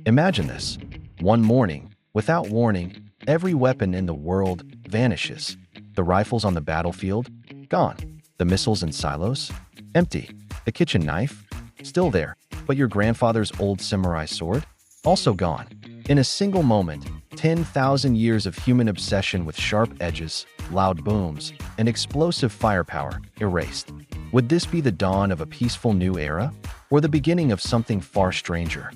Imagine this. One morning, without warning, every weapon in the world vanishes. The rifles on the battlefield? Gone. The missiles in silos? Empty. The kitchen knife? Still there, but your grandfather's old samurai sword? Also gone. In a single moment, 10,000 years of human obsession with sharp edges, loud booms, and explosive firepower erased. Would this be the dawn of a peaceful new era, or the beginning of something far stranger?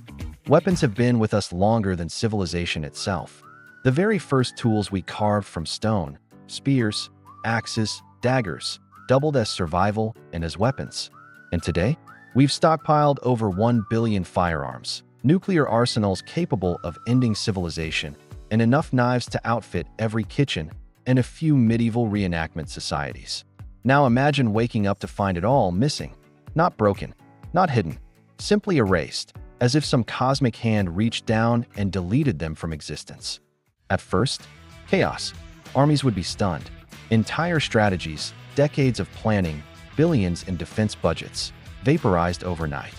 Weapons have been with us longer than civilization itself. The very first tools we carved from stone, spears, axes, daggers, doubled as survival and as weapons. And today, we've stockpiled over 1 billion firearms, nuclear arsenals capable of ending civilization, and enough knives to outfit every kitchen and a few medieval reenactment societies. Now imagine waking up to find it all missing. Not broken, not hidden, simply erased, as if some cosmic hand reached down and deleted them from existence. At first, chaos. Armies would be stunned. Entire strategies, decades of planning, billions in defense budgets, vaporized overnight.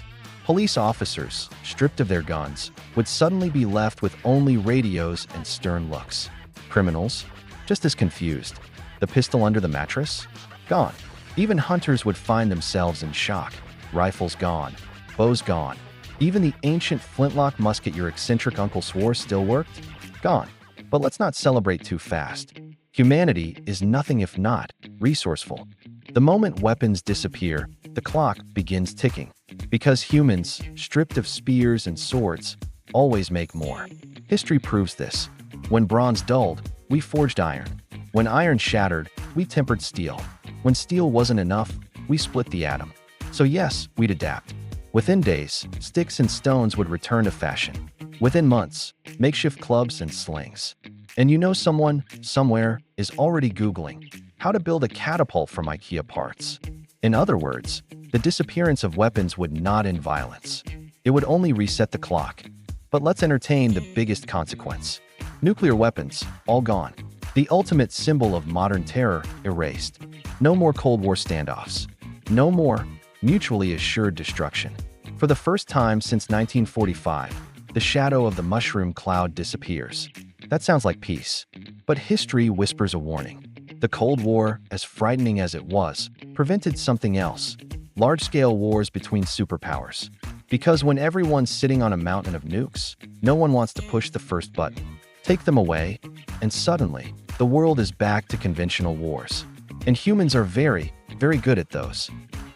Police officers, stripped of their guns, would suddenly be left with only radios and stern looks. Criminals, just as confused. The pistol under the mattress? Gone. Even hunters would find themselves in shock. Rifles gone. Bows gone. Even the ancient flintlock musket your eccentric uncle swore still worked? Gone. But let's not celebrate too fast. Humanity is nothing if not resourceful. The moment weapons disappear, the clock begins ticking. Because humans, stripped of spears and swords, always make more. History proves this. When bronze dulled, we forged iron. When iron shattered, we tempered steel. When steel wasn't enough, we split the atom. So yes, we'd adapt. Within days, sticks and stones would return to fashion. Within months, makeshift clubs and slings. And you know someone, somewhere, is already Googling how to build a catapult from IKEA parts. In other words, the disappearance of weapons would not end violence. It would only reset the clock. But let's entertain the biggest consequence. Nuclear weapons, all gone. The ultimate symbol of modern terror, erased. No more Cold War standoffs. No more mutually assured destruction. For the first time since 1945, the shadow of the mushroom cloud disappears. That sounds like peace. But history whispers a warning. The Cold War, as frightening as it was, prevented something else. Large-scale wars between superpowers. Because when everyone's sitting on a mountain of nukes, no one wants to push the first button. Take them away, and suddenly, the world is back to conventional wars. And humans are very, very good at those.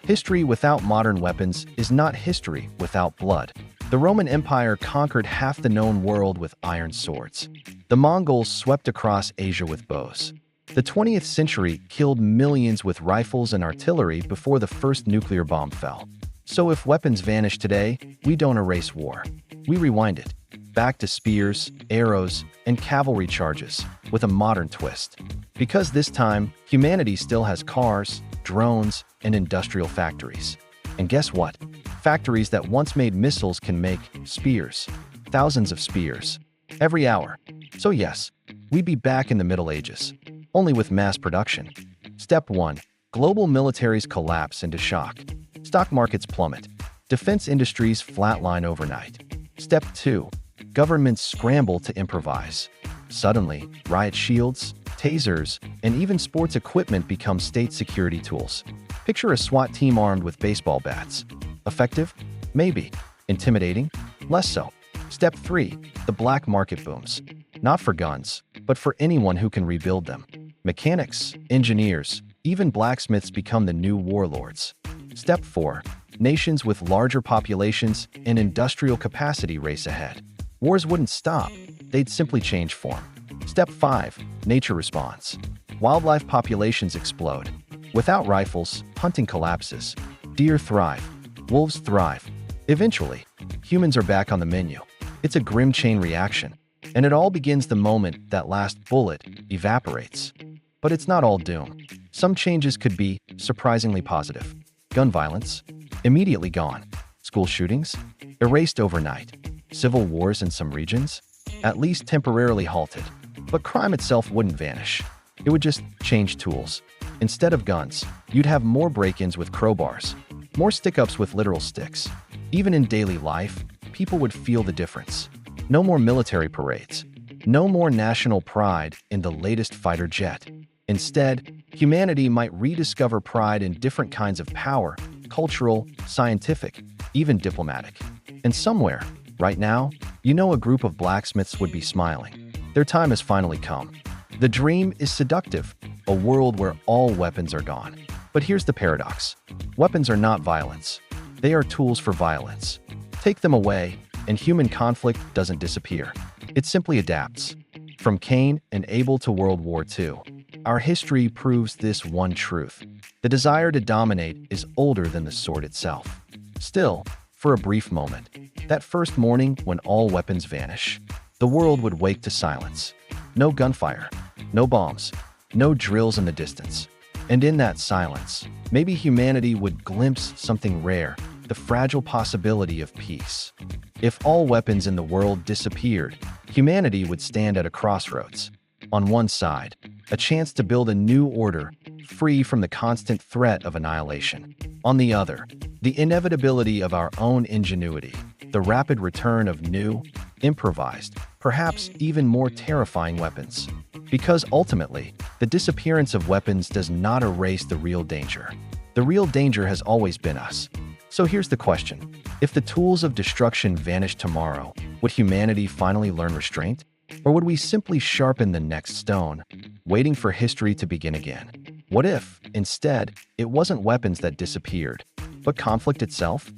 History without modern weapons is not history without blood. The Roman Empire conquered half the known world with iron swords. The Mongols swept across Asia with bows. The 20th century killed millions with rifles and artillery before the first nuclear bomb fell. So if weapons vanish today, we don't erase war. We rewind it. Back to spears, arrows, and cavalry charges, with a modern twist. Because this time, humanity still has cars, drones, and industrial factories. And guess what? Factories that once made missiles can make spears. Thousands of spears. Every hour. So yes, we'd be back in the Middle Ages. Only with mass production. Step 1. Global militaries collapse into shock. Stock markets plummet. Defense industries flatline overnight. Step 2. Governments scramble to improvise. Suddenly, riot shields, tasers, and even sports equipment become state security tools. Picture a SWAT team armed with baseball bats. Effective? Maybe. Intimidating? Less so. Step 3. The black market booms. Not for guns, but for anyone who can rebuild them. Mechanics, engineers, even blacksmiths become the new warlords. Step 4. Nations with larger populations and industrial capacity race ahead. Wars wouldn't stop, they'd simply change form. Step 5. Nature responds. Wildlife populations explode. Without rifles, hunting collapses. Deer thrive. Wolves thrive. Eventually, humans are back on the menu. It's a grim chain reaction. And it all begins the moment that last bullet evaporates. But it's not all doom. Some changes could be surprisingly positive. Gun violence? Immediately gone. School shootings? Erased overnight. Civil wars in some regions? At least temporarily halted. But crime itself wouldn't vanish. It would just change tools. Instead of guns, you'd have more break-ins with crowbars. More stick-ups with literal sticks. Even in daily life, people would feel the difference. No more military parades. No more national pride in the latest fighter jet. Instead, humanity might rediscover pride in different kinds of power, cultural, scientific, even diplomatic. And somewhere, right now, a group of blacksmiths would be smiling. Their time has finally come. The dream is seductive, a world where all weapons are gone. But here's the paradox. Weapons are not violence. They are tools for violence. Take them away, and human conflict doesn't disappear. It simply adapts. From Cain and Abel to World War II, our history proves this one truth. The desire to dominate is older than the sword itself. Still, for a brief moment, that first morning when all weapons vanish, the world would wake to silence. No gunfire, no bombs, no drills in the distance. And in that silence, maybe humanity would glimpse something rare, the fragile possibility of peace. If all weapons in the world disappeared, humanity would stand at a crossroads. On one side, a chance to build a new order, free from the constant threat of annihilation. On the other, the inevitability of our own ingenuity, the rapid return of new, improvised, perhaps even more terrifying weapons. Because ultimately, the disappearance of weapons does not erase the real danger. The real danger has always been us. So here's the question. If the tools of destruction vanish tomorrow, would humanity finally learn restraint? Or would we simply sharpen the next stone, waiting for history to begin again? What if, instead, it wasn't weapons that disappeared, but conflict itself?